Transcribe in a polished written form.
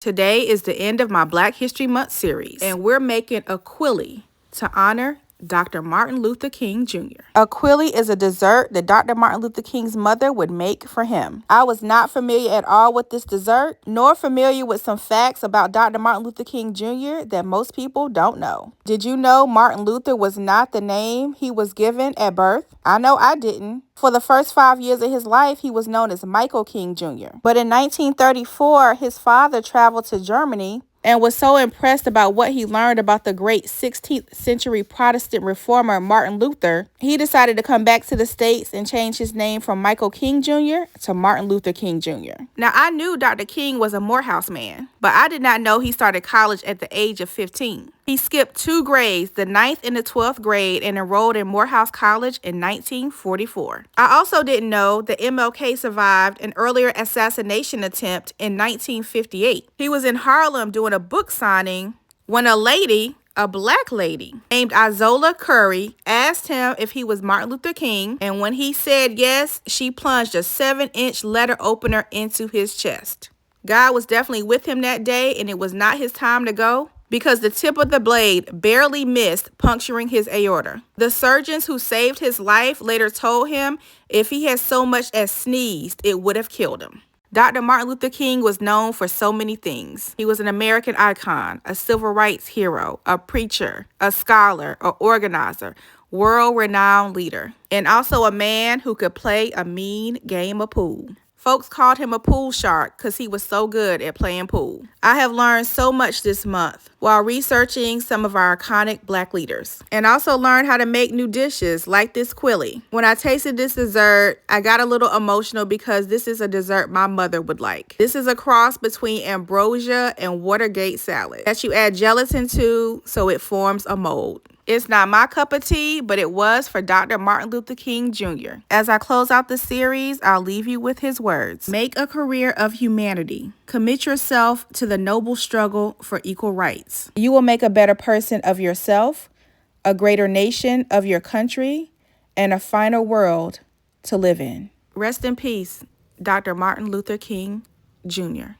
Today is the end of my Black History Month series, and we're making a Quilly to honor Dr. Martin Luther King Jr. A Quilly is a dessert that Dr. Martin Luther King's mother would make for him. I was not familiar at all with this dessert, nor familiar with some facts about Dr. Martin Luther King Jr. that most people don't know. Did you know Martin Luther was not the name he was given at birth? I know I didn't. For the first 5 years of his life, he was known as Michael King Jr. But in 1934, his father traveled to Germany and was so impressed about what he learned about the great 16th century Protestant reformer Martin Luther, he decided to come back to the States and change his name from Michael King Jr. to Martin Luther King Jr. Now, I knew Dr. King was a Morehouse man, but I did not know he started college at the age of 15. He skipped 2 grades, the 9th and the 12th grade, and enrolled in Morehouse College in 1944. I also didn't know that MLK survived an earlier assassination attempt in 1958. He was in Harlem doing a book signing when a black lady named Izola Curry asked him if he was Martin Luther King, and when he said yes, she plunged a 7-inch letter opener into his chest. God was definitely with him that day, and it was not his time to go, because the tip of the blade barely missed puncturing his aorta. The surgeons who saved his life later told him if he had so much as sneezed, it would have killed him. Dr. Martin Luther King was known for so many things. He was an American icon, a civil rights hero, a preacher, a scholar, an organizer, world-renowned leader, and also a man who could play a mean game of pool. Folks called him a pool shark because he was so good at playing pool. I have learned so much this month while researching some of our iconic Black leaders, and also learned how to make new dishes like this Quilly. When I tasted this dessert, I got a little emotional because this is a dessert my mother would like. This is a cross between ambrosia and Watergate salad that you add gelatin to so it forms a mold. It's not my cup of tea, but it was for Dr. Martin Luther King Jr. As I close out the series, I'll leave you with his words. Make a career of humanity. Commit yourself to the noble struggle for equal rights. You will make a better person of yourself, a greater nation of your country, and a finer world to live in. Rest in peace, Dr. Martin Luther King Jr.